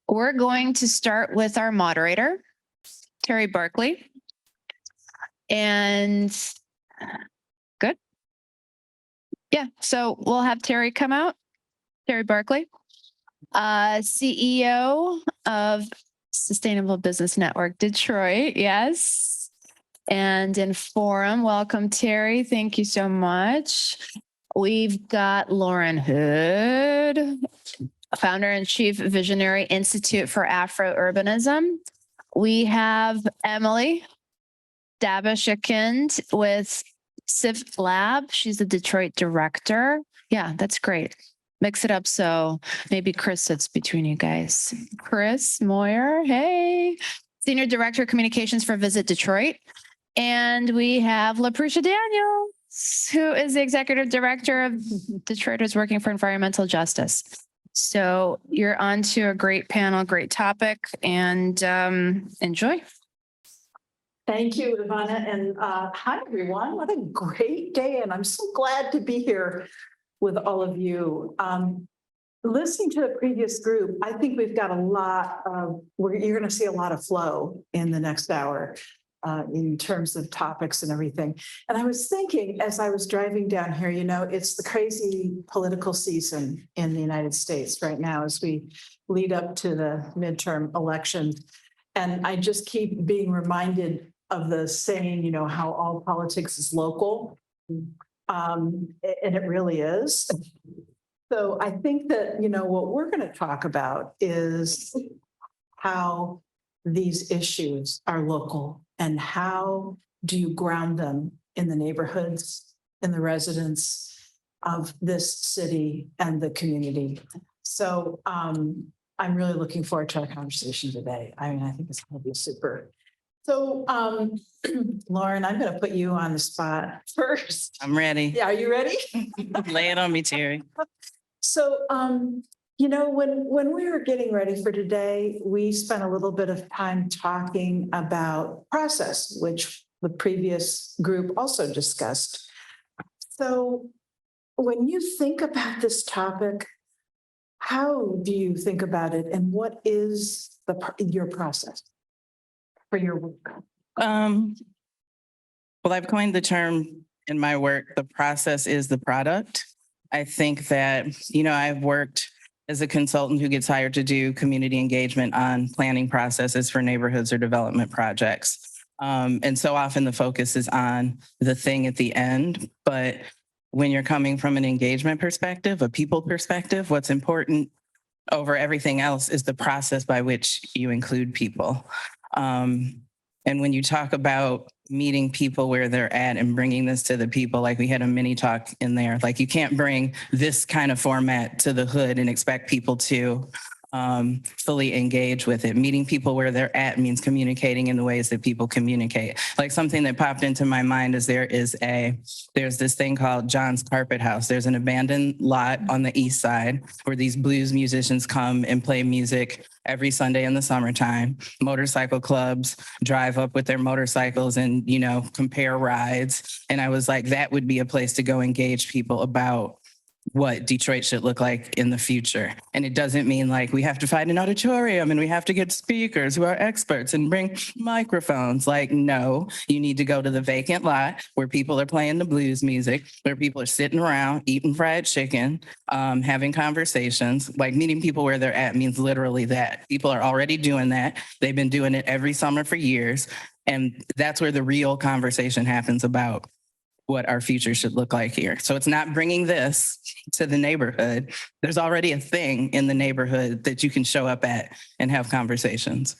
We're going to start with our moderator, Terry Barclay. And good. Yeah, so we'll have Terry come out. Terry Barclay, CEO of Sustainable Business Network Detroit. Yes. And Inforum. Welcome, Terry. Thank you so much. We've got Lauren Hood, founder and chief visionary Institute for AfroUrbanism. We have Emily Dabish Yahkind with Civ Lab. She's the Detroit director. Yeah, that's great. Mix it up so maybe Chris sits between you guys. Chris Moyer, hey. Senior Director of Communications for Visit Detroit. And we have Laprisha Daniels, who is the Executive Director of Detroiters Working for Environmental Justice. So you're on to a great panel, great topic, and enjoy. Thank you, Ivana, and hi, everyone. What a great day, and I'm so glad to be here with all of you. Listening to the previous group, I think we've got a lot of, you're going to see a lot of flow in the next hour in terms of topics and everything. And I was thinking as I was driving down here, you know, it's the crazy political season in the United States right now as we lead up to the midterm election. And I just keep being reminded of the saying, you know, how all politics is local. And it really is. So I think that, you know, what we're going to talk about is how these issues are local and how do you ground them in the neighborhoods, in the residents of this city and the community. So I'm really looking forward to our conversation today. I mean, I think it's going to be super. So, Lauren, I'm going to put you on the spot first. I'm ready. Yeah, are you ready? Lay it on me, Terry. So, you know, when we were getting ready for today, we spent a little bit of time talking about process, which the previous group also discussed. So when you think about this topic, how do you think about it, and what is your process for your work? Well, I've coined the term in my work, the process is the product. I think that, you know, I've worked as a consultant who gets hired to do community engagement on planning processes for neighborhoods or development projects. And so often the focus is on the thing at the end, but when you're coming from an engagement perspective, a people perspective, what's important over everything else is the process by which you include people. And when you talk about meeting people where they're at and bringing this to the people, like we had a mini talk in there, like you can't bring this kind of format to the hood and expect people to fully engage with it. Meeting people where they're at means communicating in the ways that people communicate. Like something that popped into my mind is there's this thing called John's Carpet House. There's an abandoned lot on the east side where these blues musicians come and play music every Sunday in the summertime. Motorcycle clubs drive up with their motorcycles and, you know, compare rides. And I was like, that would be a place to go engage people about what Detroit should look like in the future. And it doesn't mean like we have to find an auditorium and we have to get speakers who are experts and bring microphones. Like, no, you need to go to the vacant lot where people are playing the blues music, where people are sitting around eating fried chicken, having conversations. Like meeting people where they're at means literally that. People are already doing that. They've been doing it every summer for years. And that's where the real conversation happens about what our future should look like here. So it's not bringing this to the neighborhood. There's already a thing in the neighborhood that you can show up at and have conversations.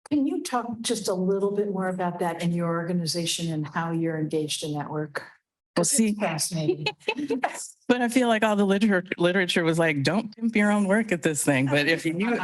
Can you talk just a little bit more about that in your organization and how you're engaged in that work? Well, see, fascinating. but I feel like all the literature was like, don't pimp your own work at this thing. But if you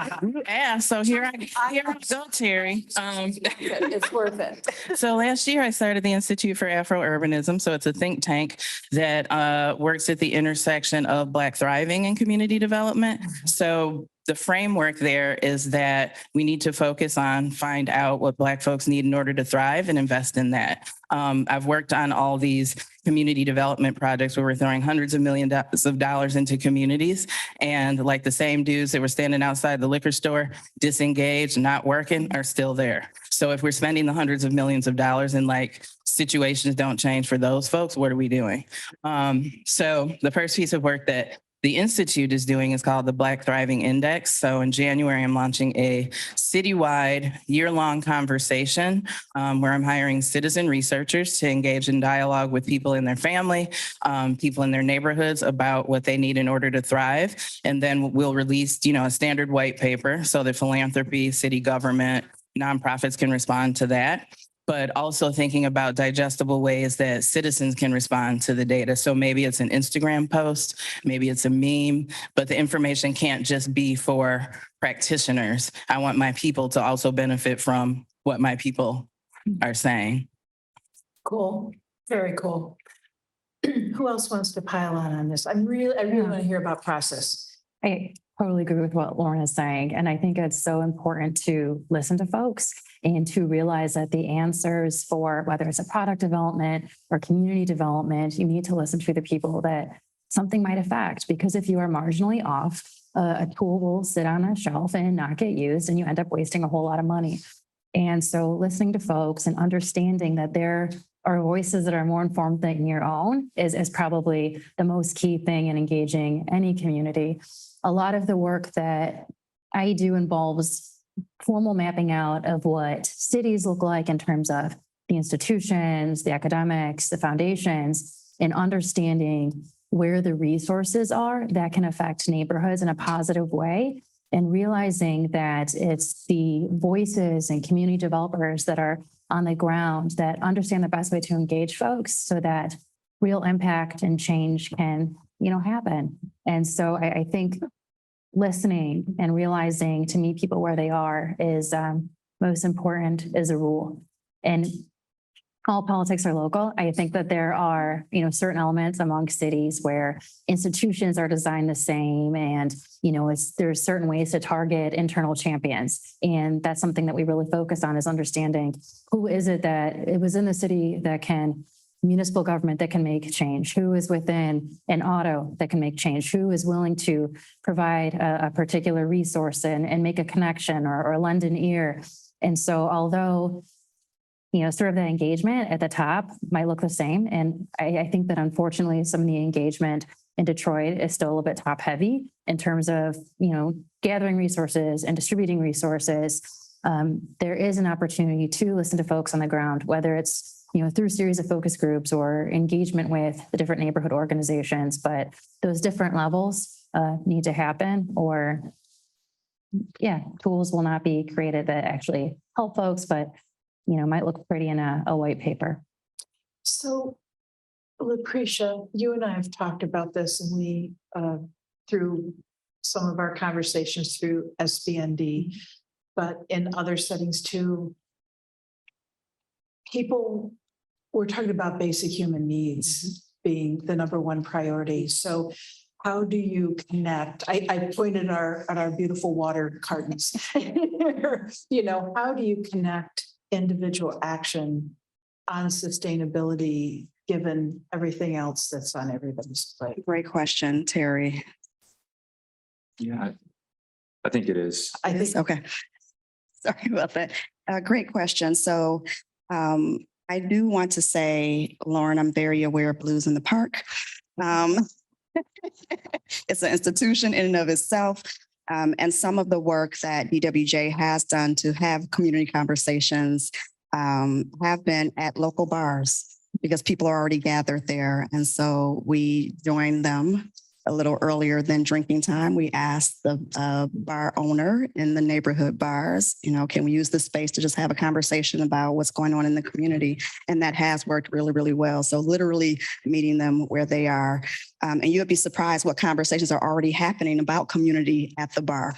ask, so here I go, Terry. It's worth it. So last year I started the Institute for AfroUrbanism. So it's a think tank that works at the intersection of Black thriving and community development. So the framework there is that we need to focus on find out what Black folks need in order to thrive and invest in that. I've worked on all these community development projects where we're throwing hundreds of millions of dollars into communities, and like the same dudes that were standing outside the liquor store, disengaged, not working, are still there. So if we're spending the hundreds of millions of dollars and like situations don't change for those folks, what are we doing? So the first piece of work that the Institute is doing is called the Black Thriving Index. So in January, I'm launching a citywide year-long conversation where I'm hiring citizen researchers to engage in dialogue with people in their family, people in their neighborhoods about what they need in order to thrive. And then we'll release, a standard white paper so that philanthropy, city government, nonprofits can respond to that, but also thinking about digestible ways that citizens can respond to the data. So maybe it's an Instagram post, maybe it's a meme, but the information can't just be for practitioners. I want my people to also benefit from what my people are saying. Cool, very cool. Who else wants to pile on this? I really want to hear about process. I totally agree with what Lauren is saying. And I think it's so important to listen to folks and to realize that the answers for whether it's a product development or community development, you need to listen to the people that something might affect. Because if you are marginally off, a tool will sit on a shelf and not get used, and you end up wasting a whole lot of money. And so listening to folks and understanding that there are voices that are more informed than your own is probably the most key thing in engaging any community. A lot of the work that I do involves formal mapping out of what cities look like in terms of the institutions, the academics, the foundations, and understanding where the resources are that can affect neighborhoods in a positive way, and realizing that it's the voices and community developers that are on the ground that understand the best way to engage folks so that real impact and change can, happen. And so I think listening and realizing to meet people where they are is most important as a rule. And all politics are local. I think that there are, certain elements among cities where institutions are designed the same, and, there's certain ways to target internal champions. And that's something that we really focus on, is understanding who is it that it was in the city that can, municipal government that can make change, who is within an auto that can make change, who is willing to provide a particular resource and make a connection or lend an ear. And so although sort of the engagement at the top might look the same. And I think that unfortunately, some of the engagement in Detroit is still a little bit top heavy in terms of, gathering resources and distributing resources. There is an opportunity to listen to folks on the ground, whether it's, through a series of focus groups or engagement with the different neighborhood organizations, but those different levels need to happen, or tools will not be created that actually help folks, but might look pretty in a white paper. So, Laprisha, you and I have talked about this, and we, through some of our conversations through SBND, but in other settings too, we're talking about basic human needs being the number one priority. So how do you connect? I pointed at our beautiful water cartons. How do you connect individual action on sustainability given everything else that's on everybody's plate? Great question, Terry. Yeah, I think it is. I think Okay. Sorry about that. Great question. So I do want to say, Lauren, I'm very aware of Blues in the Park. It's an institution in and of itself. And some of the work that DWJ has done to have community conversations have been at local bars because people are already gathered there. And so we joined them a little earlier than drinking time. We asked the bar owner in the neighborhood bars, can we use this space to just have a conversation about what's going on in the community? And that has worked really, really well. So literally meeting them where they are. And you'd be surprised what conversations are already happening about community at the bar.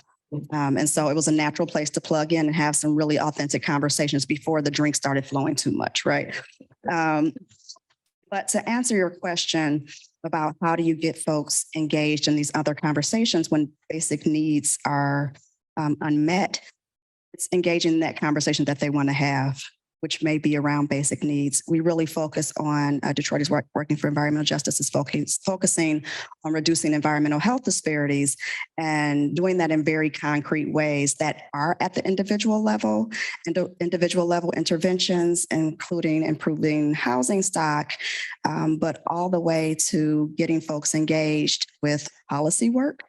And so it was a natural place to plug in and have some really authentic conversations before the drink started flowing too much, right? But to answer your question, about how do you get folks engaged in these other conversations when basic needs are unmet. It's engaging in that conversation that they want to have, which may be around basic needs. We really focus on Detroit is working for environmental justice is focusing on reducing environmental health disparities and doing that in very concrete ways that are at the individual level and individual level interventions, including improving housing stock, but all the way to getting folks engaged with policy work.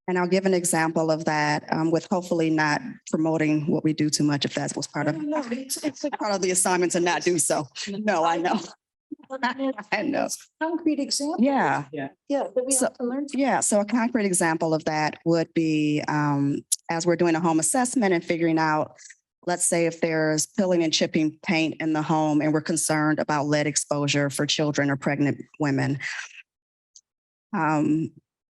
And I'll give an example of that with hopefully not promoting what we do too much if that was part of It's a part of the assignment to not do so. No, I know. I know. concrete example. Yeah. Yeah, that we So- have to learn. Yeah. So a concrete example of that would be as we're doing a home assessment and figuring out, let's say if there's peeling and chipping paint in the home and we're concerned about lead exposure for children or pregnant women.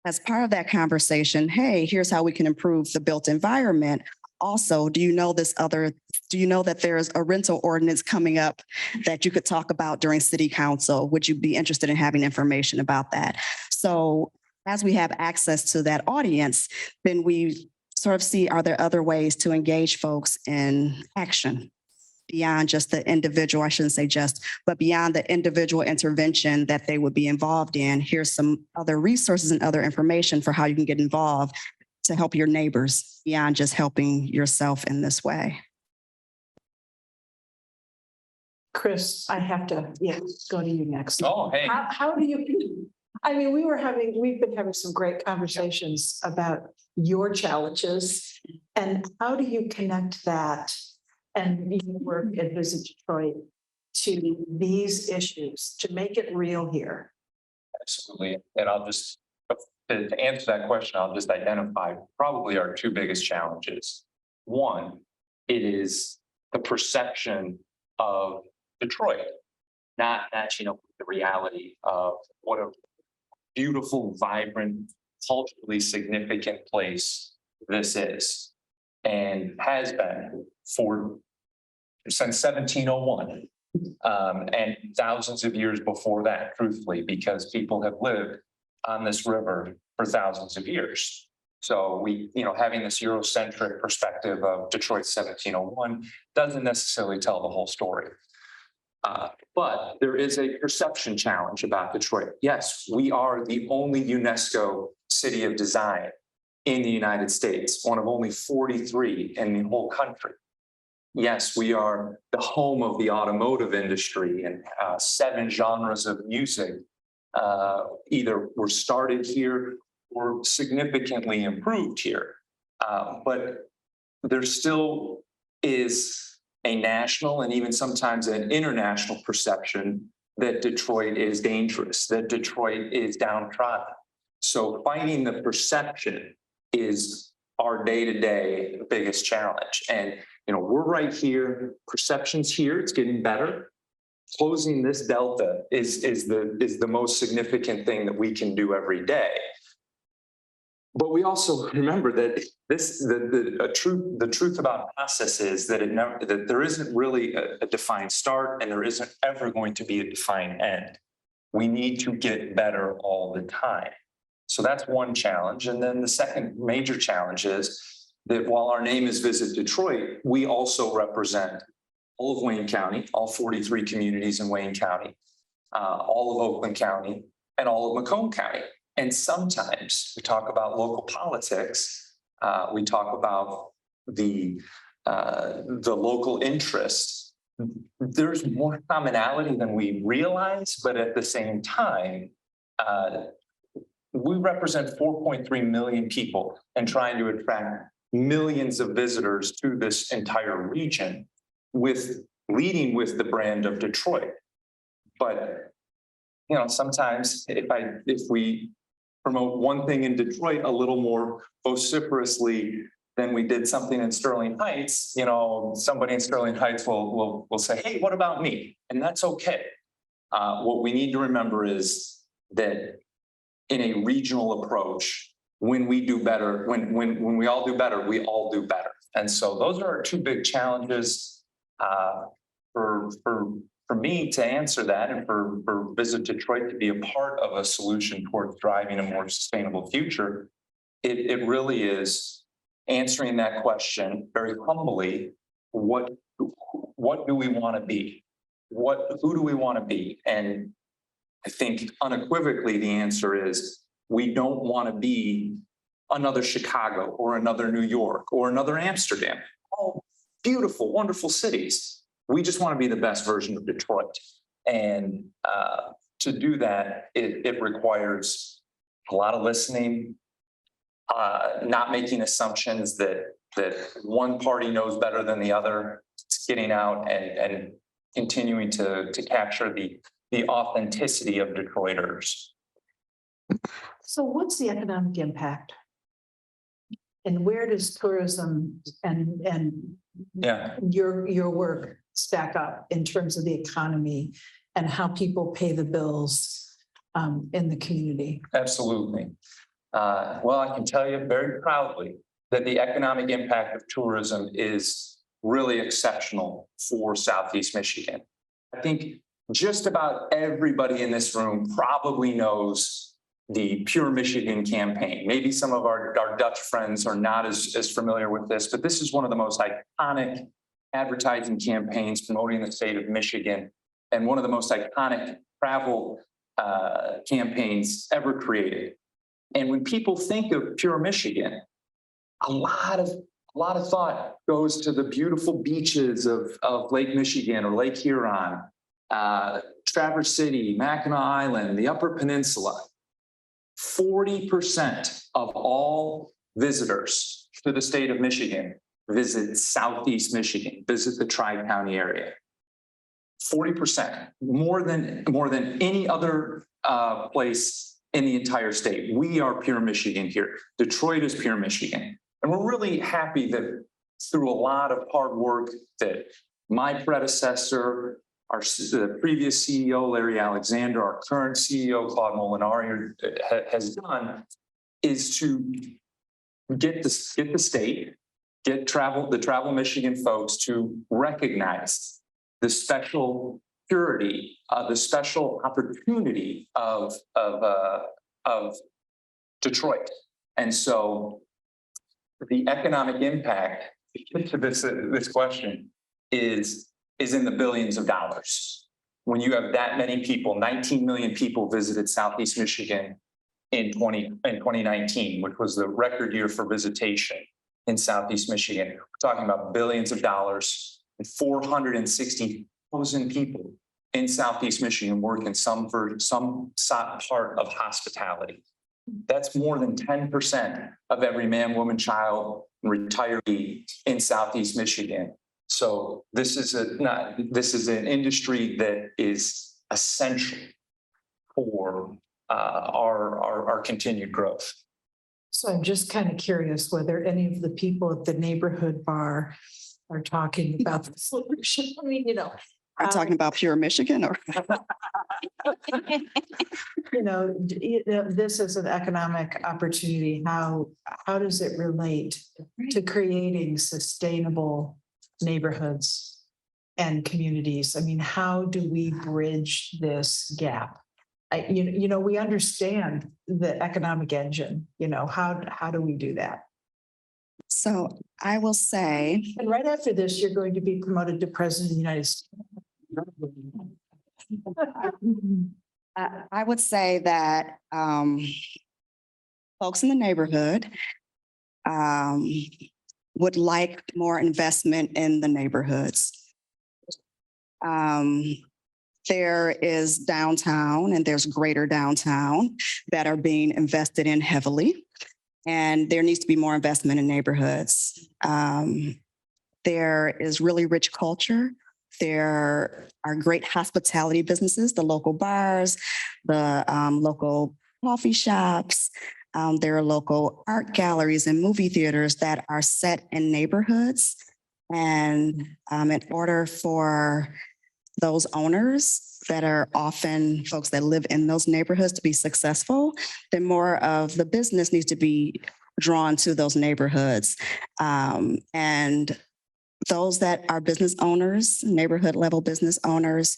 As part of that conversation, hey, here's how we can improve the built environment. Also, do you know that there's a rental ordinance coming up that you could talk about during city council? Would you be interested in having information about that? So as we have access to that audience, then we sort of see, are there other ways to engage folks in action beyond just the individual, I shouldn't say just, but beyond the individual intervention that they would be involved in. Here's some other resources and other information for how you can get involved to help your neighbors beyond just helping yourself in this way. Chris, I have to, go to you next. Oh, hey. How do you, I mean, we've been having some great conversations about your challenges and how do you connect that and you work at Visit Detroit to these issues, to make it real here? Absolutely. And I'll just, to answer that question, I'll just identify probably our two biggest challenges. One, it is the perception of Detroit, not matching up with the reality of what a beautiful, vibrant, culturally significant place this is and has been since 1701 and thousands of years before that, truthfully, because people have lived on this river for thousands of years. So we, having this Eurocentric perspective of Detroit 1701 doesn't necessarily tell the whole story. But there is a perception challenge about Detroit. Yes, we are the only UNESCO city of design in the United States, one of only 43 in the whole country. Yes, we are the home of the automotive industry and 7 genres of music either were started here or significantly improved here. But there still is a national and even sometimes an international perception that Detroit is dangerous, that Detroit is downtrodden. So fighting the perception is our day-to-day biggest challenge. And we're right here, perception's here, it's getting better. Closing this delta is the most significant thing that we can do every day. But we also remember that the truth about process is that there isn't really a defined start and there isn't ever going to be a defined end. We need to get better all the time. So that's one challenge. And then the second major challenge is that while our name is Visit Detroit, we also represent all of Wayne County, all 43 communities in Wayne County, all of Oakland County, and all of Macomb County. And sometimes we talk about local politics. We talk about the local interest. There's more commonality than we realize, but at the same time, we represent 4.3 million people and trying to attract millions of visitors to this entire region leading with the brand of Detroit. But, sometimes if we promote one thing in Detroit a little more vociferously than we did something in Sterling Heights, somebody in Sterling Heights will say, hey, what about me? And that's okay. What we need to remember is that in a regional approach, when we do better, when we all do better, we all do better. And so those are our two big challenges for for me to answer that and for Visit Detroit to be a part of a solution towards driving a more sustainable future, it really is answering that question very humbly. What do we want to be? Who do we want to be? And I think unequivocally the answer is we don't want to be another Chicago or another New York or another Amsterdam. All beautiful, wonderful cities. We just want to be the best version of Detroit. And to do that, it requires a lot of listening, not making assumptions that one party knows better than the other. It's getting out and continuing to capture the authenticity of Detroiters. So what's the economic impact? And where does tourism and Yeah. your work stack up in terms of the economy and how people pay the bills in the community? Absolutely. Well, I can tell you very proudly that the economic impact of tourism is really exceptional for Southeast Michigan. I think just about everybody in this room probably knows the Pure Michigan campaign. Maybe some of our Dutch friends are not as familiar with this, but this is one of the most iconic advertising campaigns promoting the state of Michigan and one of the most iconic travel campaigns ever created. And when people think of Pure Michigan, a lot of thought goes to the beautiful beaches of Lake Michigan or Lake Huron, Traverse City, Mackinac Island, the Upper Peninsula. 40% of all visitors to the state of Michigan visit Southeast Michigan, visit the Tri-County area. 40%, more than any other place in the entire state. We are Pure Michigan here. Detroit is Pure Michigan. And we're really happy that through a lot of hard work that my predecessor, the previous CEO, Larry Alexander, our current CEO, Claude Molinari, has done is to get the state, the Travel Michigan folks to recognize the special purity, the special opportunity of Detroit. And so the economic impact to this question is in the billions of dollars. When you have that many people, 19 million people visited Southeast Michigan in 2019, which was the record year for visitation in Southeast Michigan. We're talking about billions of dollars and 460,000 people in Southeast Michigan work in some part of hospitality. That's more than 10% of every man, woman, child, and retiree in Southeast Michigan. So this is an industry that is essential for our continued growth. So I'm just kind of curious whether any of the people at the neighborhood bar are talking about the solution. I mean, Are you talking about Pure Michigan or? This is an economic opportunity. How does it relate to creating sustainable neighborhoods and communities? I mean, how do we bridge this gap? We understand the economic engine, how do we do that? So I will say, And right after this, you're going to be promoted to President of the United States. I would say that folks in the neighborhood would like more investment in the neighborhoods. There is downtown and there's greater downtown that are being invested in heavily. And there needs to be more investment in neighborhoods. There is really rich culture. There are great hospitality businesses, the local bars, the local coffee shops. There are local art galleries and movie theaters that are set in neighborhoods. And in order for those owners that are often folks that live in those neighborhoods to be successful, then more of the business needs to be drawn to those neighborhoods. And those that are business owners, neighborhood level business owners,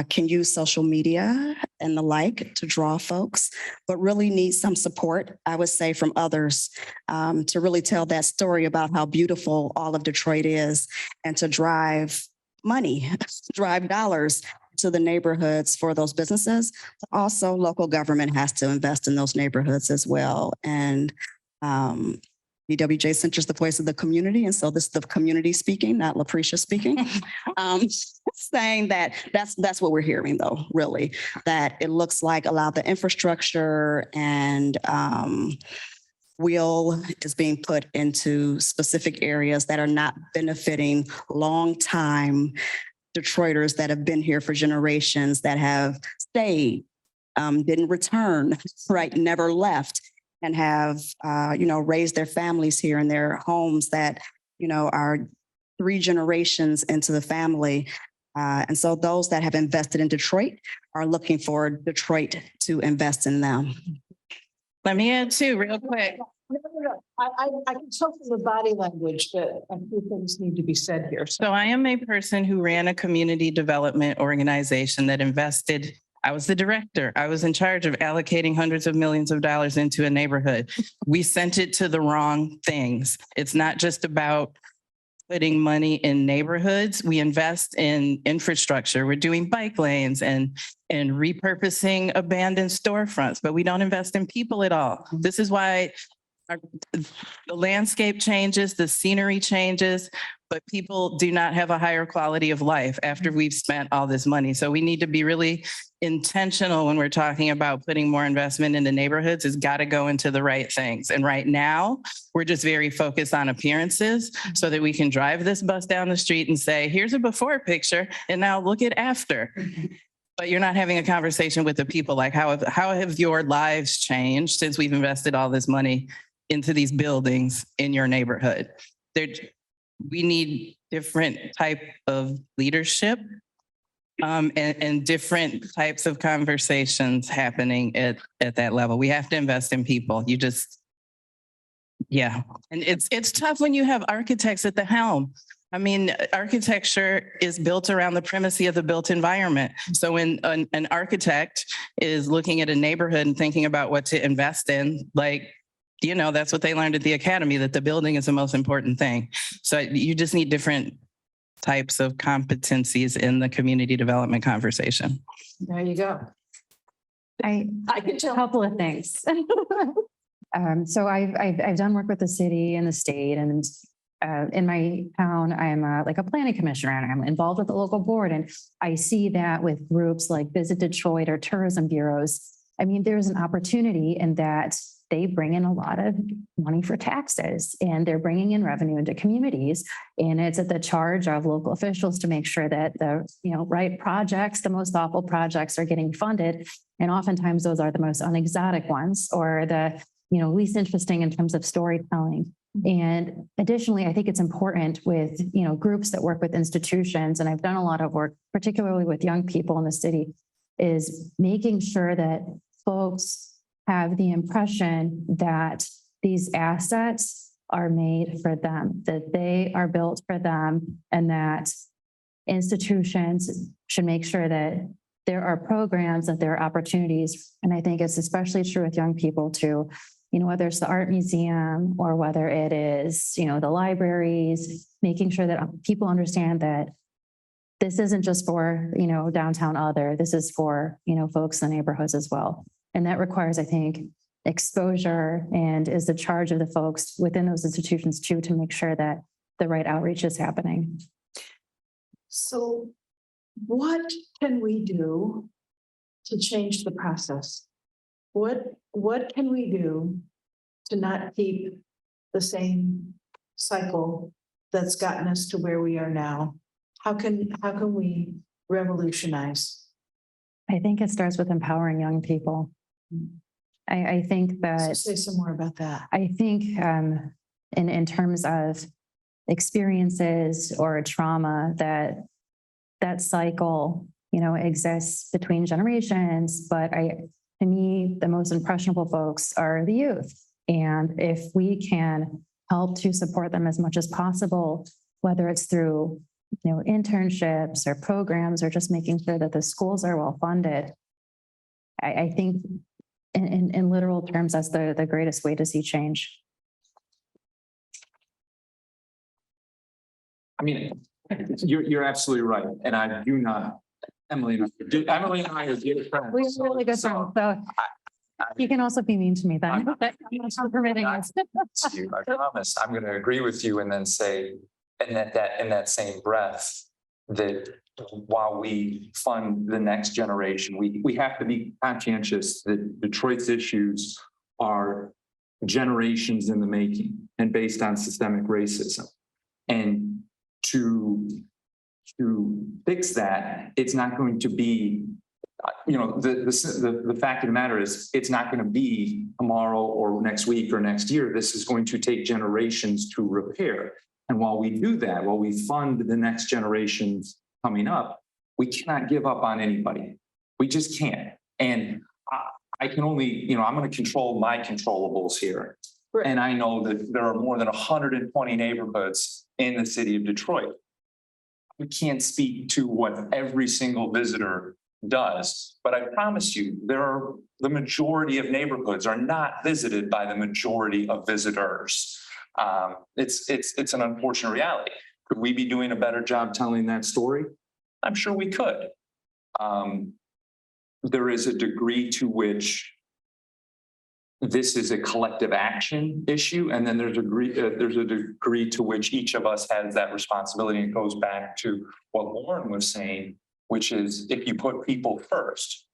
can use social media and the like to draw folks, but really need some support, I would say, from others to really tell that story about how beautiful all of Detroit is and to drive money, drive dollars to the neighborhoods for those businesses. Also, local government has to invest in those neighborhoods as well. And DWJ Center is the voice of the community. And so this is the community speaking, not Laprisha speaking. Saying that that's what we're hearing though, really, that it looks like a lot of the infrastructure and will is being put into specific areas that are not benefiting long-time Detroiters that have been here for generations, that have stayed, didn't return, right, never left, and have, raised their families here in their homes that, are 3 generations into the family. And so those that have invested in Detroit are looking for Detroit to invest in them. Let me add too, real quick. I can tell from the body language that a few things need to be said here. So I am a person who ran a community development organization that invested. I was the director. I was in charge of allocating hundreds of millions of dollars into a neighborhood. We sent it to the wrong things. It's not just about putting money in neighborhoods. We invest in infrastructure. We're doing bike lanes and repurposing abandoned storefronts, but we don't invest in people at all. This is why the landscape changes, the scenery changes, but people do not have a higher quality of life after we've spent all this money. So we need to be really intentional when we're talking about putting more investment into neighborhoods. It's got to go into the right things. And right now, we're just very focused on appearances so that we can drive this bus down the street and say, here's a before picture, and now look at after. But you're not having a conversation with the people like, how have your lives changed since we've invested all this money into these buildings in your neighborhood? We need different type of leadership and different types of conversations happening at that level. We have to invest in people. And it's tough when you have architects at the helm. I mean, architecture is built around the primacy of the built environment. So when an architect is looking at a neighborhood and thinking about what to invest in, that's what they learned at the academy, that the building is the most important thing. So you just need different types of competencies in the community development conversation. There you go. I can tell. a couple of things. So I've done work with the city and the state, and in my town, I'm like a planning commissioner, and I'm involved with the local board. And I see that with groups like Visit Detroit or tourism bureaus. I mean, there's an opportunity in that they bring in a lot of money for taxes, and they're bringing in revenue into communities. And it's at the charge of local officials to make sure that the right projects, the most thoughtful projects, are getting funded. And oftentimes those are the most unexotic ones, or the least interesting in terms of storytelling. And additionally, I think it's important with groups that work with institutions, and I've done a lot of work, particularly with young people in the city, is making sure that folks have the impression that these assets are made for them, that they are built for them, and that institutions should make sure that there are programs, that there are opportunities. And I think it's especially true with young people too, whether it's the art museum or whether it is, the libraries, making sure that people understand that this isn't just for, downtown other, this is for, folks in the neighborhoods as well. And that requires, I think, exposure, and is the charge of the folks within those institutions too, to make sure that the right outreach is happening. So what can we do to change the process? What can we do to not keep the same cycle that's gotten us to where we are now? How can we revolutionize? I think it starts with empowering young people. I think that. Say some more about that. I think in terms of experiences or trauma, that cycle, exists between generations. But to me, the most impressionable folks are the youth. And if we can help to support them as much as possible whether it's through, internships or programs or just making sure that the schools are well funded. I think in literal terms, that's the greatest way to see change. I mean, you're absolutely right. And I do not, Emily and I are dear friends. We're really good So- friends, so you can also be mean to me then. I'm- I'm not permitting it. I promise, I'm gonna agree with you and then say, and that in that same breath, that while we fund the next generation, we have to be conscientious that Detroit's issues are generations in the making and based on systemic racism. And to fix that, it's not going to be, the fact of the matter is, it's not going to be tomorrow or next week or next year. This is going to take generations to repair. And while we do that, while we fund the next generations coming up, we cannot give up on anybody. We just can't. And I can only, I'm going to control my controllables here. Right. And I know that there are more than 120 neighborhoods in the city of Detroit. We can't speak to what every single visitor does, but I promise you, the majority of neighborhoods are not visited by the majority of visitors. It's an unfortunate reality. Could we be doing a better job telling that story? I'm sure we could. There is a degree to which this is a collective action issue, and then there's a degree to which each of us has that responsibility. And it goes back to what Lauren was saying, which is if you put people first,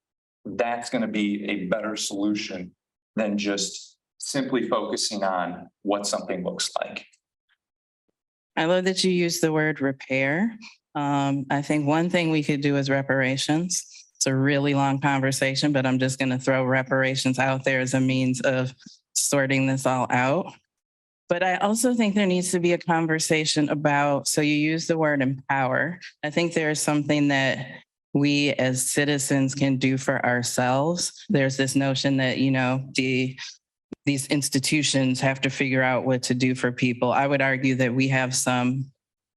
that's going to be a better solution than just simply focusing on what something looks like. I love that you use the word repair. I think one thing we could do is reparations. It's a really long conversation, but I'm just going to throw reparations out there as a means of sorting this all out. But I also think there needs to be a conversation about, so you use the word empower. I think there's something that we as citizens can do for ourselves. There's this notion that, these institutions have to figure out what to do for people. I would argue that we have some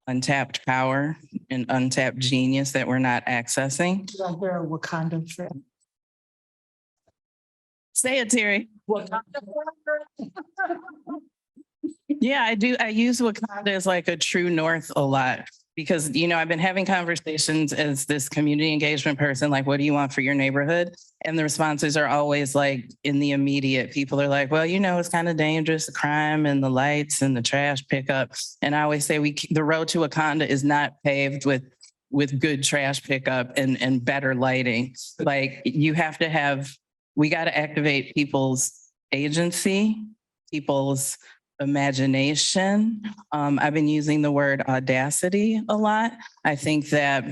untapped power and untapped genius that we're not accessing. Did I hear a Wakanda trip? Say it, Terry. Wakanda. Yeah, I do. I use Wakanda as like a true north a lot because, I've been having conversations as this community engagement person, like, what do you want for your neighborhood? And the responses are always like in the immediate. People are like, well, it's kind of dangerous, the crime and the lights and the trash pickup. And I always say the road to Wakanda is not paved with good trash pickup and better lighting. Like we got to activate people's agency, people's imagination. I've been using the word audacity a lot. I think that,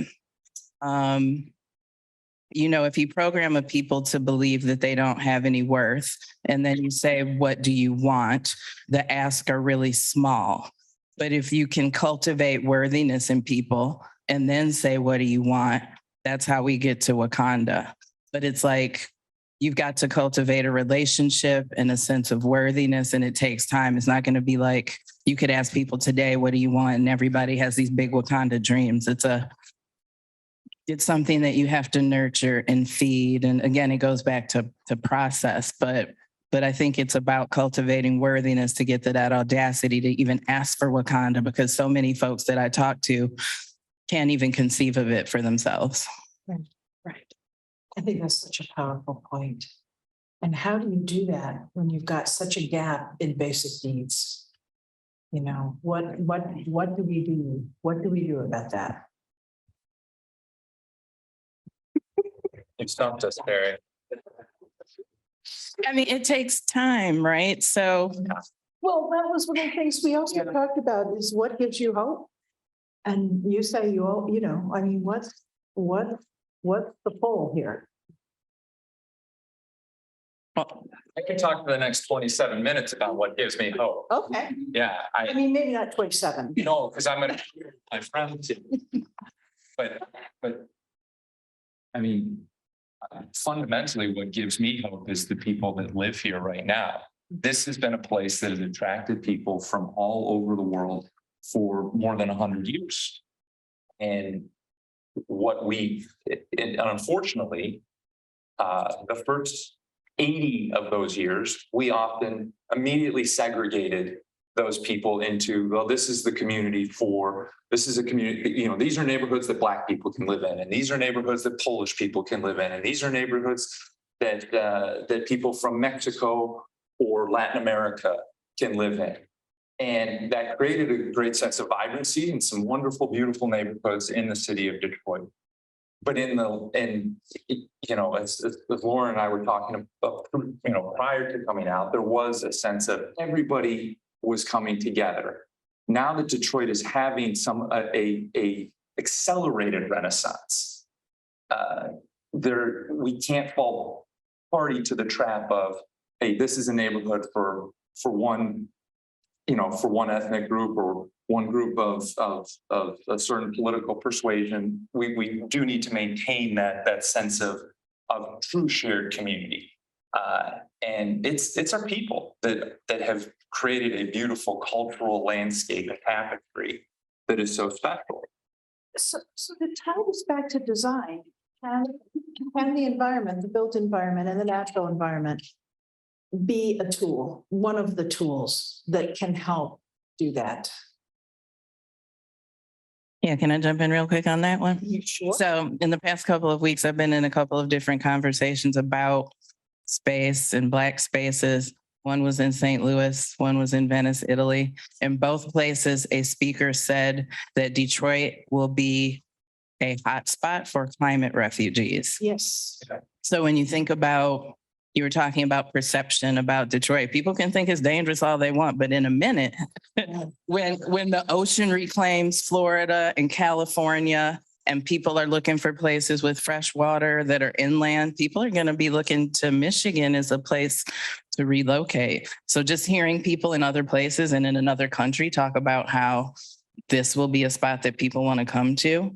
if you program a people to believe that they don't have any worth, and then you say, what do you want? The asks are really small. But if you can cultivate worthiness in people and then say, what do you want? That's how we get to Wakanda. But it's like, you've got to cultivate a relationship and a sense of worthiness, and it takes time. It's not going to be like you could ask people today, what do you want? And everybody has these big Wakanda dreams. It's something that you have to nurture and feed. And again, it goes back to process, but I think it's about cultivating worthiness to get to that audacity to even ask for Wakanda, because so many folks that I talk to can't even conceive of it for themselves. Right. I think that's such a powerful point. And how do you do that when you've got such a gap in basic needs? What do we do? What do we do about that? You stumped us, Barry. I mean, it takes time, right? So Well, that was one of the things we also talked about is what gives you hope? And you say what's the poll here? Well, I can talk for the next 27 minutes about what gives me hope. Okay, Yeah, I mean, maybe not 27. because I'm gonna, my friends. But, I mean, fundamentally, what gives me hope is the people that live here right now. This has been a place that has attracted people from all over the world for more than 100 years. And unfortunately, the first 80 of those years, we often immediately segregated those people into, well, this is a community, these are neighborhoods that Black people can live in, and these are neighborhoods that Polish people can live in, and these are neighborhoods that people from Mexico or Latin America can live in. And that created a great sense of vibrancy and some wonderful, beautiful neighborhoods in the city of Detroit. But as Lauren and I were talking about, prior to coming out, there was a sense of everybody was coming together. Now that Detroit is having a accelerated renaissance, we can't fall party to the trap of, hey, this is a neighborhood for one ethnic group or one group of a certain political persuasion. We do need to maintain that sense of true shared community. And it's our people that have created a beautiful cultural landscape and tapestry that is so special. So to tie this back to design, can the environment, the built environment and the natural environment be a tool, one of the tools that can help do that? Yeah, can I jump in real quick on that one? Sure. So in the past couple of weeks, I've been in a couple of different conversations about space and Black spaces. One was in St. Louis, one was in Venice, Italy. In both places, a speaker said that Detroit will be a hotspot for climate refugees. Yes. So when you think about, you were talking about perception about Detroit, people can think it's dangerous all they want, but in a minute, when the ocean reclaims Florida and California, and people are looking for places with fresh water that are inland, people are going to be looking to Michigan as a place to relocate. So just hearing people in other places and in another country talk about how this will be a spot that people want to come to,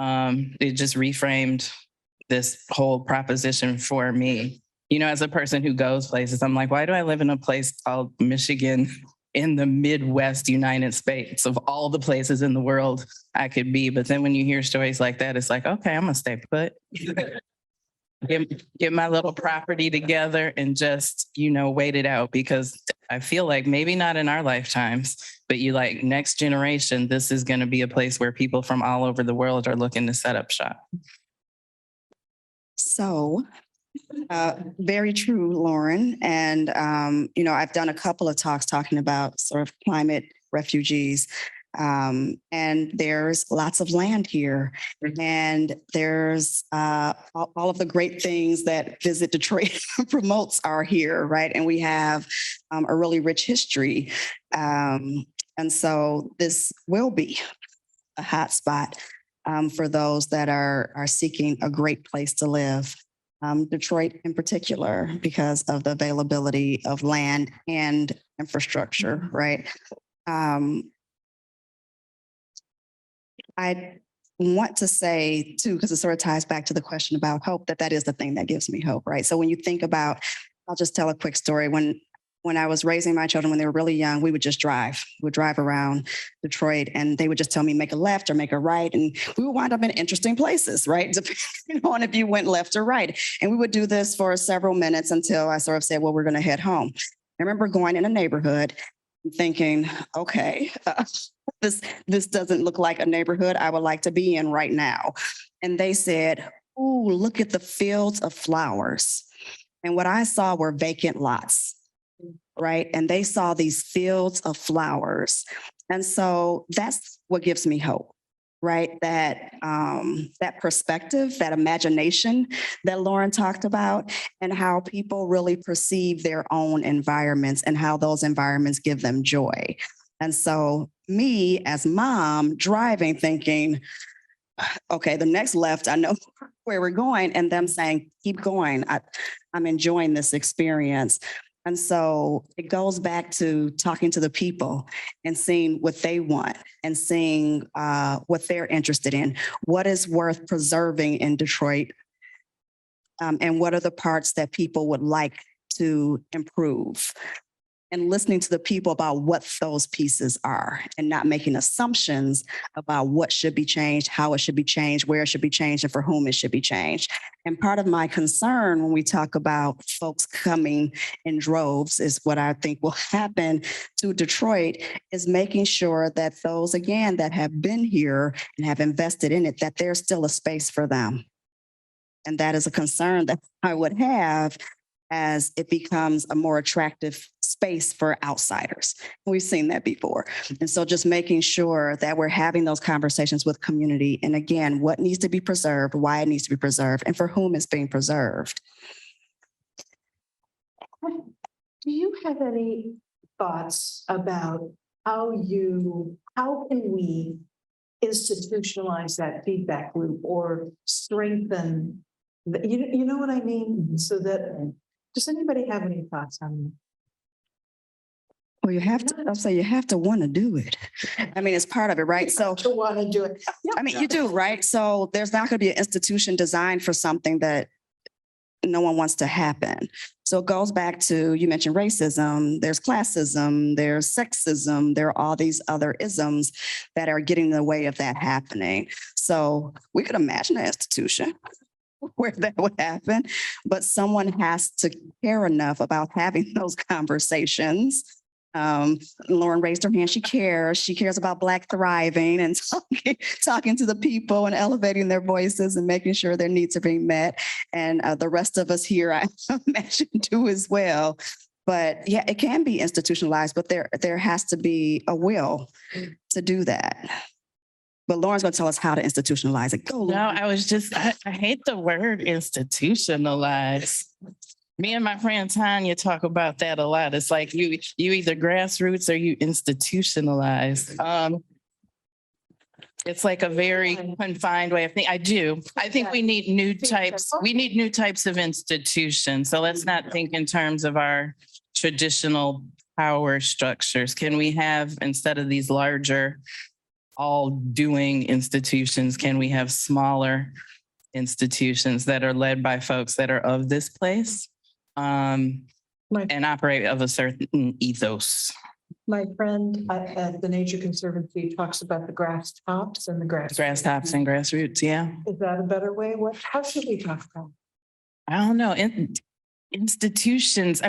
it just reframed this whole proposition for me. As a person who goes places, I'm like, why do I live in a place called Michigan in the Midwest United States of all the places in the world I could be? But then when you hear stories like that, it's like, okay, I'm gonna stay put. Get my little property together and just, wait it out, because I feel like maybe not in our lifetimes, but next generation, this is going to be a place where people from all over the world are looking to set up shop. So, very true, Lauren. And, I've done a couple of talks talking about sort of climate refugees. And there's lots of land here, and there's all of the great things that Visit Detroit promotes are here, right? And we have a really rich history. And so this will be a hot spot for those that are seeking a great place to live. Detroit in particular, because of the availability of land and infrastructure, right? I want to say too, because it sort of ties back to the question about hope, that is the thing that gives me hope, right? So when you think about, I'll just tell a quick story. When I was raising my children, when they were really young, we would just drive. We would drive around Detroit, and they would just tell me, make a left or make a right. And we would wind up in interesting places, right? Depending on if you went left or right. And we would do this for several minutes until I sort of said, well, we're going to head home. I remember going in a neighborhood and thinking, okay, this doesn't look like a neighborhood I would like to be in right now. And they said, ooh, look at the fields of flowers. And what I saw were vacant lots. Right. And they saw these fields of flowers. And so that's what gives me hope, right? That perspective, that imagination that Lauren talked about, and how people really perceive their own environments and how those environments give them joy. And so me as mom driving, thinking, okay, the next left, I know where we're going, and them saying, keep going. I'm enjoying this experience. And so it goes back to talking to the people and seeing what they want and seeing what they're interested in, what is worth preserving in Detroit, and what are the parts that people would like to improve. and listening to the people about what those pieces are and not making assumptions about what should be changed, how it should be changed, where it should be changed, and for whom it should be changed. And part of my concern when we talk about folks coming in droves is what I think will happen to Detroit is making sure that those, again, that have been here and have invested in it, that there's still a space for them. And that is a concern that I would have as it becomes a more attractive space for outsiders. We've seen that before. And so just making sure that we're having those conversations with community. And again, what needs to be preserved, why it needs to be preserved, and for whom it's being preserved. Do you have any thoughts about how can we institutionalize that feedback loop or strengthen, you know what I mean? So that, does anybody have any thoughts on that? Well, you have to, I'll say you have to want to do it. I mean, it's part of it, right? So To want to do it. Yeah. I mean, you do, right? So there's not going to be an institution designed for something that no one wants to happen. So it goes back to, you mentioned racism, there's classism, there's sexism, there are all these other isms that are getting in the way of that happening. So we could imagine an institution where that would happen, but someone has to care enough about having those conversations. Lauren raised her hand. She cares about Black thriving and talking to the people and elevating their voices and making sure their needs are being met. And the rest of us here, I imagine, do as well. But yeah, it can be institutionalized, but there has to be a will to do that. But Lauren's going to tell us how to institutionalize it. Go, Lauren. No, I hate the word institutionalize. Me and my friend Tanya talk about that a lot. It's like you either grassroots or you institutionalize. It's like a very confined way of thinking. I think we need new types. We need new types of institutions. So let's not think in terms of our traditional power structures. Can we have, instead of these larger, all doing institutions, can we have smaller institutions that are led by folks that are of this place? And operate of a certain ethos. My friend at the Nature Conservancy talks about the grass tops and the grass. Grass tops and grassroots, yeah. Is that a better way? How should we talk about it? I don't know. Institutions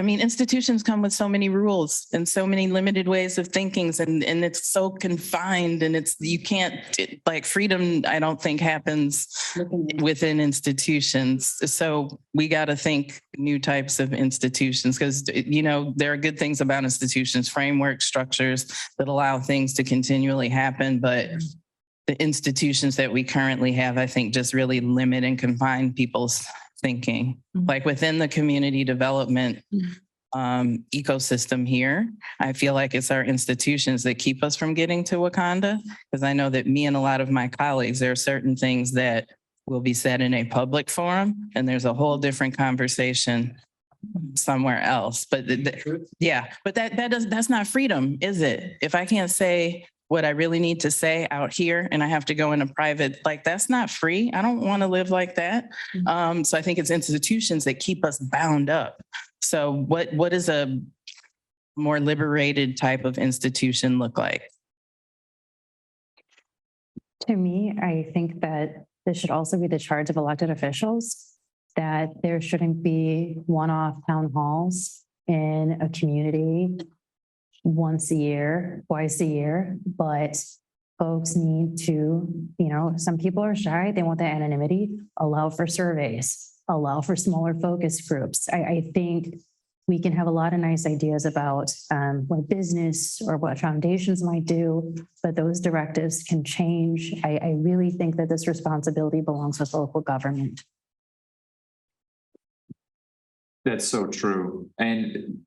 come with so many rules and so many limited ways of thinking, and it's so confined, and you can't, like, freedom, I don't think happens within institutions. So we got to think new types of institutions, because, there are good things about institutions, framework structures that allow things to continually happen. But the institutions that we currently have, I think, just really limit and confine people's thinking. Like within the community development ecosystem here, I feel like it's our institutions that keep us from getting to Wakanda, because I know that me and a lot of my colleagues, there are certain things that will be said in a public forum, and there's a whole different conversation somewhere else. But that's not freedom, is it? If I can't say what I really need to say out here and I have to go in a private, like, that's not free. I don't want to live like that. So I think it's institutions that keep us bound up. So what does a more liberated type of institution look like? To me, I think that this should also be the charge of elected officials, that there shouldn't be one-off town halls in a community once a year, twice a year, but folks need to, some people are shy, they want that anonymity, allow for surveys, allow for smaller focus groups. I think we can have a lot of nice ideas about what business or what foundations might do, but those directives can change. I really think that this responsibility belongs with local government. That's so true. And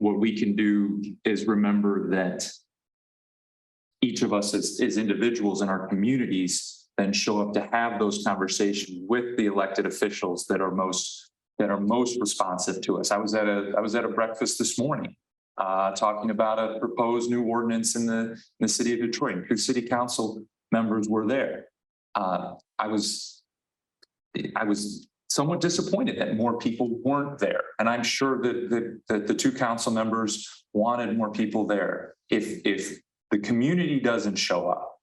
what we can do is remember that each of us as individuals in our communities then show up to have those conversations with the elected officials that are most responsive to us. I was at a breakfast this morning talking about a proposed new ordinance in the city of Detroit. 2 city council members were there. I was somewhat disappointed that more people weren't there. And I'm sure that the two council members wanted more people there. If the community doesn't show up,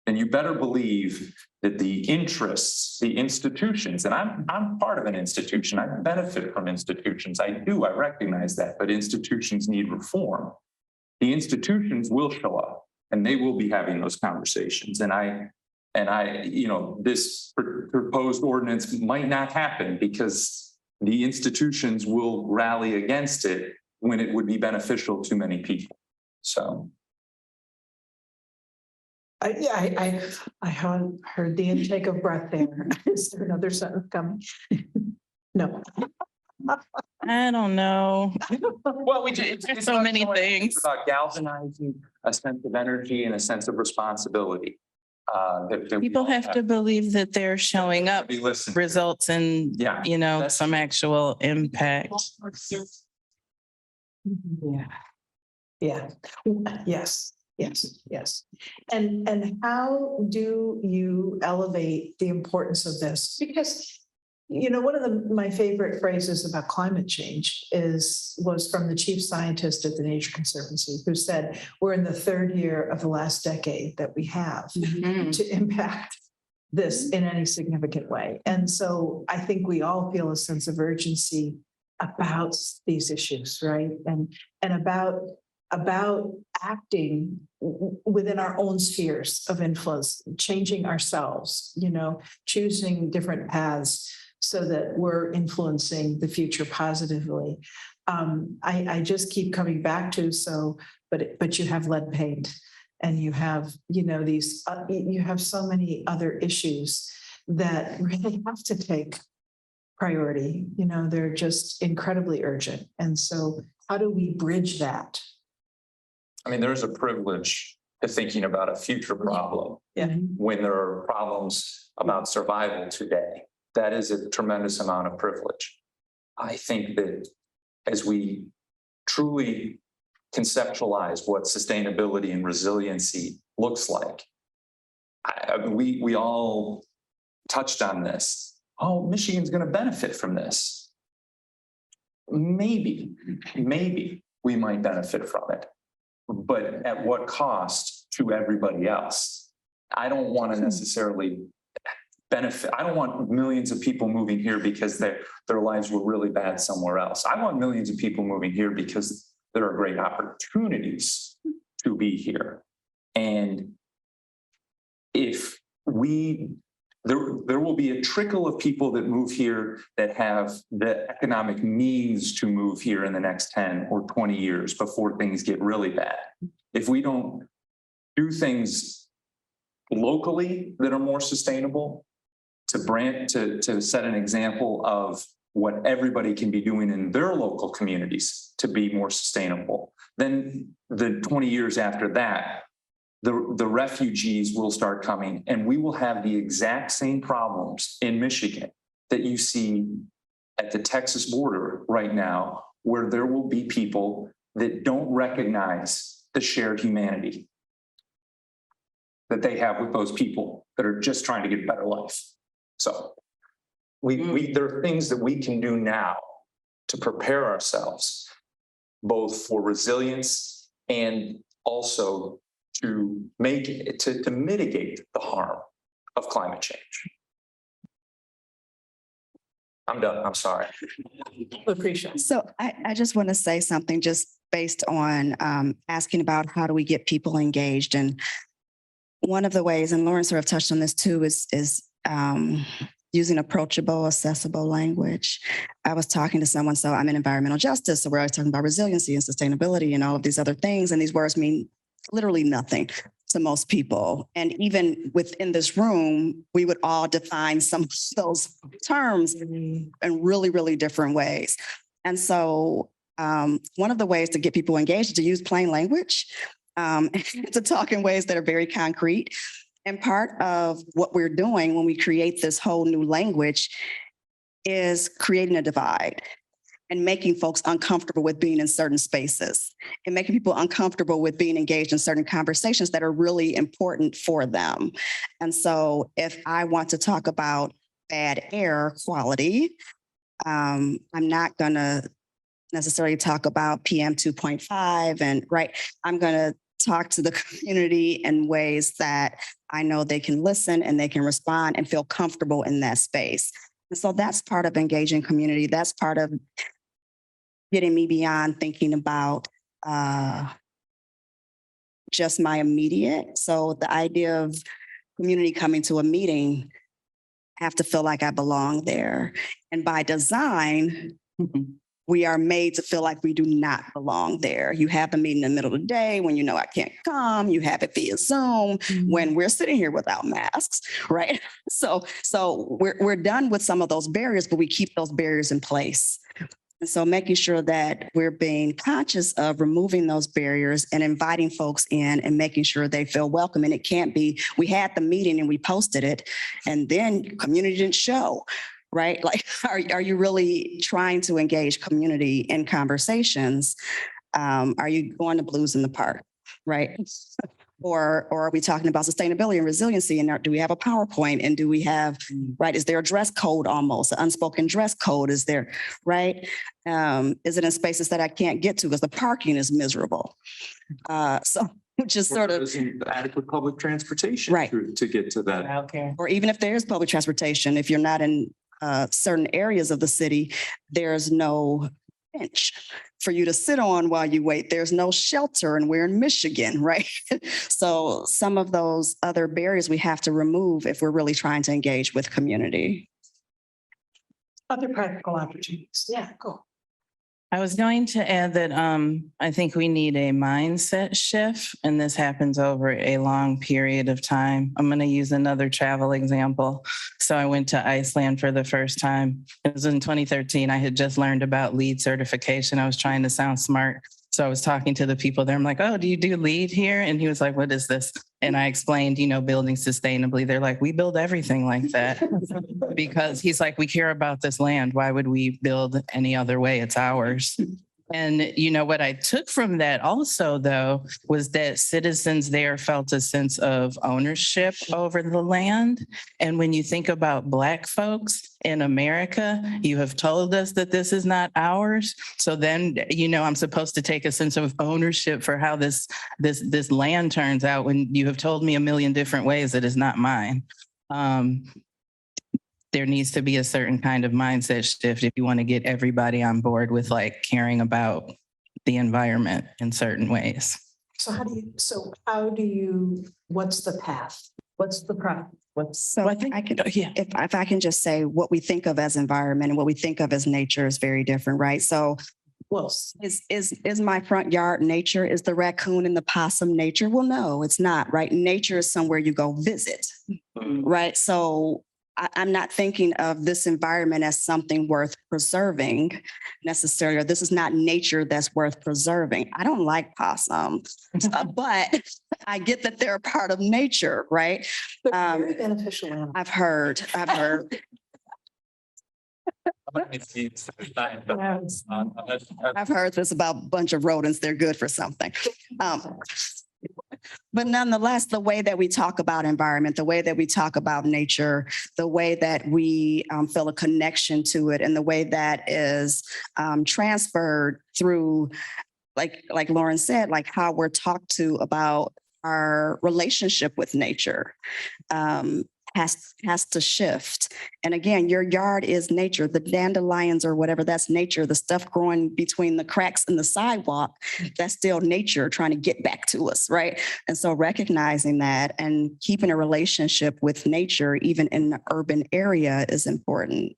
then you better believe that the interests, the institutions, and I'm part of an institution, I benefit from institutions. I recognize that, but institutions need reform. The institutions will show up and they will be having those conversations. And I, this proposed ordinance might not happen because the institutions will rally against it when it would be beneficial to many people. So. I heard the intake of breath there. Is there another sentence coming? No. I don't know. Well, it's So many things. about galvanizing a sense of energy and a sense of responsibility. That we People all have to believe that they're showing up be listened to. results in, Yeah, some actual impact. Yeah. Yeah. Yes. Yes. And how do you elevate the importance of this? Because, one of my favorite phrases about climate change was from the chief scientist at the Nature Conservancy, who said, we're in the third year of the last decade that we have to impact this in any significant way. And so I think we all feel a sense of urgency about these issues, right? And about acting within our own spheres of influence, changing ourselves, choosing different paths so that we're influencing the future positively. I just keep coming back to, but you have lead paint and you have, you have so many other issues that really have to take priority. They're just incredibly urgent. And so how do we bridge that? I mean, there's a privilege to thinking about a future problem when there are problems about survival today. That is a tremendous amount of privilege. I think that as we truly conceptualize what sustainability and resiliency looks like, we all touched on this. Oh, Michigan's going to benefit from this. Maybe we might benefit from it. But at what cost to everybody else? I don't want to necessarily benefit. I don't want millions of people moving here because their lives were really bad somewhere else. I want millions of people moving here because there are great opportunities to be here. And if there will be a trickle of people that move here that have the economic means to move here in the next 10 or 20 years before things get really bad. If we don't do things locally that are more sustainable, to set an example of what everybody can be doing in their local communities to be more sustainable, then the 20 years after that, the refugees will start coming and we will have the exact same problems in Michigan that you see at the Texas border right now, where there will be people that don't recognize the shared humanity that they have with those people that are just trying to get a better life. So there are things that we can do now to prepare ourselves, both for resilience and also to mitigate the harm of climate change. I'm done. I'm sorry. Laprisha. So I just want to say something just based on asking about how do we get people engaged. And one of the ways, and Lauren sort of touched on this too, is using approachable, accessible language. I was talking to someone, so I'm in environmental justice, so we're always talking about resiliency and sustainability and all of these other things. And these words mean literally nothing to most people. And even within this room, we would all define some of those terms in really, really different ways. And so one of the ways to get people engaged is to use plain language, to talk in ways that are very concrete. And part of what we're doing when we create this whole new language is creating a divide and making folks uncomfortable with being in certain spaces and making people uncomfortable with being engaged in certain conversations that are really important for them. And so if I want to talk about bad air quality. I'm not going to necessarily talk about PM 2.5 and right. I'm going to talk to the community in ways that I know they can listen and they can respond and feel comfortable in that space. And so that's part of engaging community. That's part of getting me beyond thinking about just my immediate. So the idea of community coming to a meeting, I have to feel like I belong there. And by design, we are made to feel like we do not belong there. You have a meeting in the middle of the day when you know I can't come. You have it via Zoom when we're sitting here without masks, right? So we're done with some of those barriers, but we keep those barriers in place. And so making sure that we're being conscious of removing those barriers and inviting folks in and making sure they feel welcome. And it can't be, we had the meeting and we posted it and then community didn't show, right? Like, are you really trying to engage community in conversations? Are you going to Blues in the Park, right? Or are we talking about sustainability and resiliency? And do we have a PowerPoint? And do we have, right, is there a dress code almost, an unspoken dress code? Is there, right? Is it in spaces that I can't get to because the parking is miserable? So just sort of adequate public transportation, right, to get to that. Okay. Or even if there's public transportation, if you're not in certain areas of the city, there's no bench for you to sit on while you wait. There's no shelter, and we're in Michigan, right? So some of those other barriers we have to remove if we're really trying to engage with community. Other practical opportunities. Yeah, go. I was going to add that I think we need a mindset shift, and this happens over a long period of time. I'm going to use another travel example. So I went to Iceland for the first time. It was in 2013. I had just learned about LEED certification. I was trying to sound smart. So I was talking to the people there. I'm like, oh, do you do LEED here? And he was like, what is this? And I explained, building sustainably. They're like, we build everything like that. Because he's like, we care about this land. Why would we build any other way? It's ours. And what I took from that also, though, was that citizens there felt a sense of ownership over the land. And when you think about Black folks in America, you have told us that this is not ours. So then, I'm supposed to take a sense of ownership for how this land turns out when you have told me a million different ways that it's not mine. There needs to be a certain kind of mindset shift if you want to get everybody on board with caring about the environment in certain ways. So what's the path? What's the problem? So if I can just say what we think of as environment and what we think of as nature is very different, right? So Well, is my front yard nature? Is the raccoon and the possum nature? Well, no, it's not, right? Nature is somewhere you go visit, right? So I'm not thinking of this environment as something worth preserving necessarily, or this is not nature that's worth preserving. I don't like possums, but I get that they're a part of nature, right? very beneficial animal. I've heard. I've I've heard this about a bunch of rodents. They're good for something. But nonetheless, the way that we talk about environment, the way that we talk about nature, the way that we feel a connection to it, and the way that is transferred through, like Lauren said, like how we're talked to about our relationship with nature has to shift. And again, your yard is nature. The dandelions or whatever, that's nature. The stuff growing between the cracks in the sidewalk, that's still nature trying to get back to us, right? And so recognizing that and keeping a relationship with nature, even in the urban area, is important.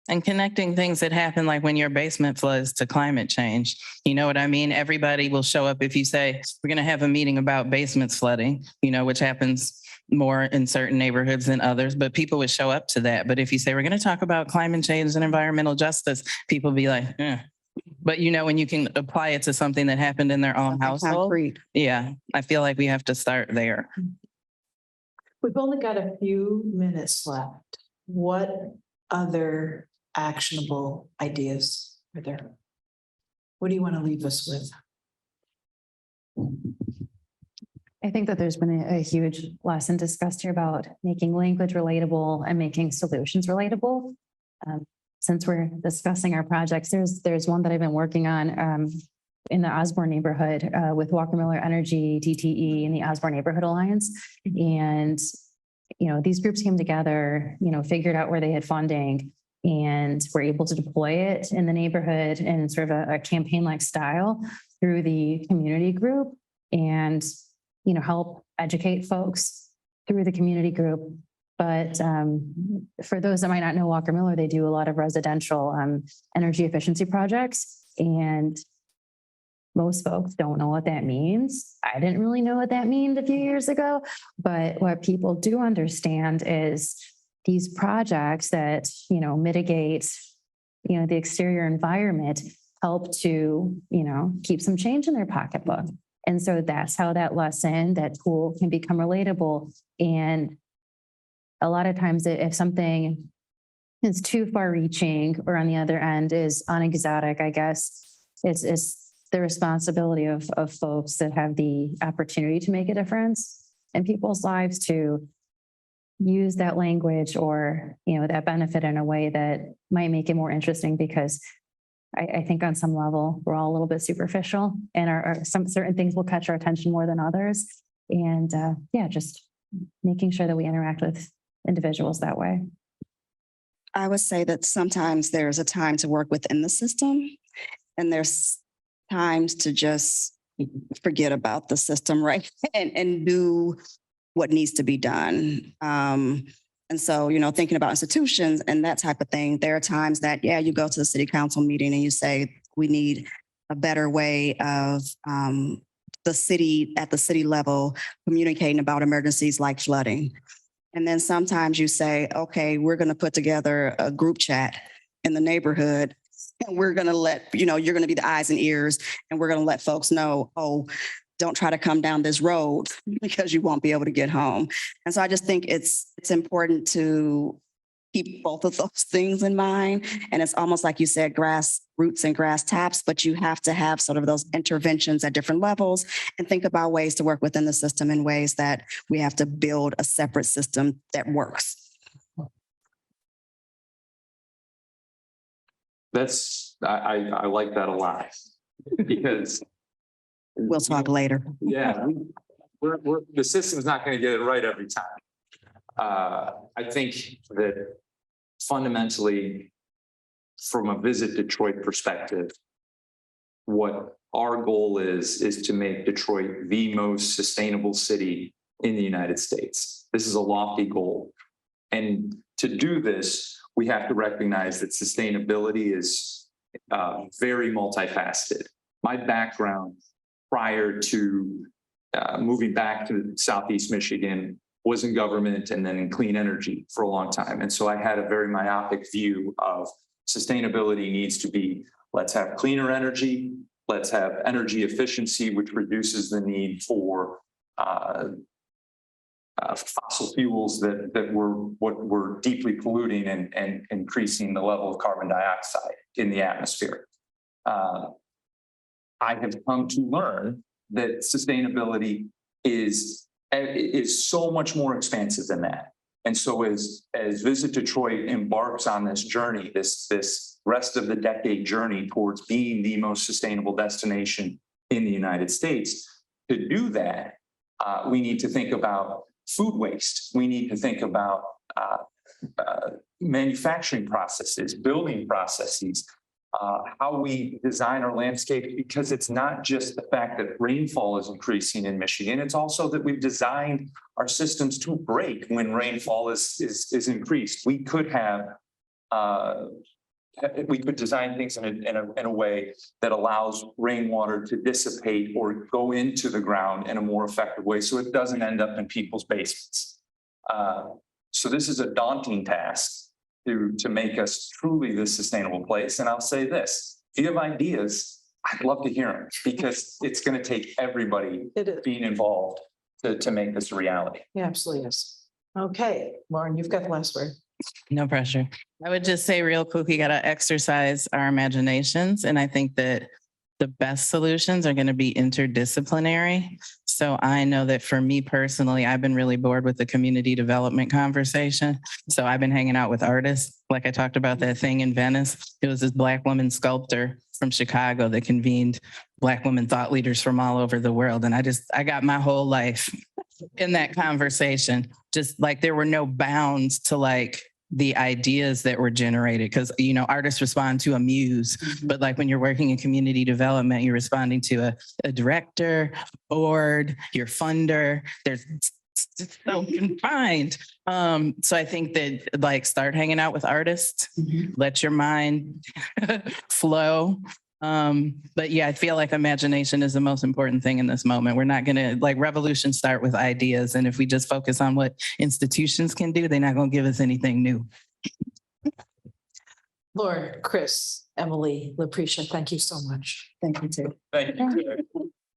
And connecting things that happen, like when your basement floods, to climate change. You know what I mean? Everybody will show up if you say, we're going to have a meeting about basements flooding, which happens more in certain neighborhoods than others, but people would show up to that. But if you say, we're going to talk about climate change and environmental justice, people be like, eh. But when you can apply it to something that happened in their own household, Concrete. yeah, I feel like we have to start there. We've only got a few minutes left. What other actionable ideas are there? What do you want to leave us with? I think that there's been a huge lesson discussed here about making language relatable and making solutions relatable. Since we're discussing our projects, there's one that I've been working on in the Osborne neighborhood with Walker Miller Energy, DTE, and the Osborne Neighborhood Alliance. And, these groups came together, figured out where they had funding and were able to deploy it in the neighborhood in sort of a campaign-like style through the community group and, help educate folks through the community group. But for those that might not know Walker Miller, they do a lot of residential energy efficiency projects. And most folks don't know what that means. I didn't really know what that meant a few years ago. But what people do understand is these projects that, mitigate, the exterior environment help to, keep some change in their pocketbook. And so that's how that lesson, that tool can become relatable. And a lot of times if something is too far reaching or on the other end is unexotic, I guess it's the responsibility of folks that have the opportunity to make a difference in people's lives to use that language or, that benefit in a way that might make it more interesting, because I think on some level, we're all a little bit superficial and some certain things will catch our attention more than others. And just making sure that we interact with individuals that way. I would say that sometimes there's a time to work within the system and there's times to just forget about the system, right? And do what needs to be done. And so, thinking about institutions and that type of thing, there are times that, you go to the city council meeting and you say, we need a better way of the city at the city level communicating about emergencies like flooding. And then sometimes you say, okay, we're going to put together a group chat in the neighborhood and we're going to let, you're going to be the eyes and ears and we're going to let folks know, don't try to come down this road because you won't be able to get home. And so I just think it's important to keep both of those things in mind. And it's almost like you said, grass roots and grass tops, but you have to have sort of those interventions at different levels and think about ways to work within the system in ways that we have to build a separate system that works. I like that a lot because We'll talk later. The system's not going to get it right every time. I think that fundamentally, from a Visit Detroit perspective, what our goal is to make Detroit the most sustainable city in the United States. This is a lofty goal. And to do this, we have to recognize that sustainability is very multifaceted. My background prior to moving back to Southeast Michigan was in government and then in clean energy for a long time. And so I had a very myopic view of sustainability needs to be, let's have cleaner energy, let's have energy efficiency, which reduces the need for fossil fuels that were deeply polluting and increasing the level of carbon dioxide in the atmosphere. I have come to learn that sustainability is so much more expansive than that. And so as Visit Detroit embarks on this journey, this rest of the decade journey towards being the most sustainable destination in the United States, to do that, we need to think about food waste. We need to think about manufacturing processes, building processes, how we design our landscape, because it's not just the fact that rainfall is increasing in Michigan, it's also that we've designed our systems to break when rainfall is increased. We could have, we could design things in a way that allows rainwater to dissipate or go into the ground in a more effective way so it doesn't end up in people's basements. So this is a daunting task to make us truly this sustainable place. And I'll say this, if you have ideas, I'd love to hear them, because it's going to take everybody being involved to make this a reality. Yeah, absolutely is. Okay, Lauren, you've got the last word. No pressure. I would just say real quick, we got to exercise our imaginations. And I think that the best solutions are going to be interdisciplinary. So I know that for me personally, I've been really bored with the community development conversation. So I've been hanging out with artists. Like I talked about that thing in Venice. It was this Black woman sculptor from Chicago that convened Black women thought leaders from all over the world. And I got my whole life in that conversation. Just like there were no bounds to like the ideas that were generated, because artists respond to a muse, but like when you're working in community development, you're responding to a director, board, your funder. There's it's so confined. So I think that like start hanging out with artists, let your mind flow. But yeah, I feel like imagination is the most important thing in this moment. We're not gonna like revolutions start with ideas. And if we just focus on what institutions can do, they're not gonna give us anything new. Lauren, Chris, Emily, Laprisha, thank you so much. Thank you too. Thank you.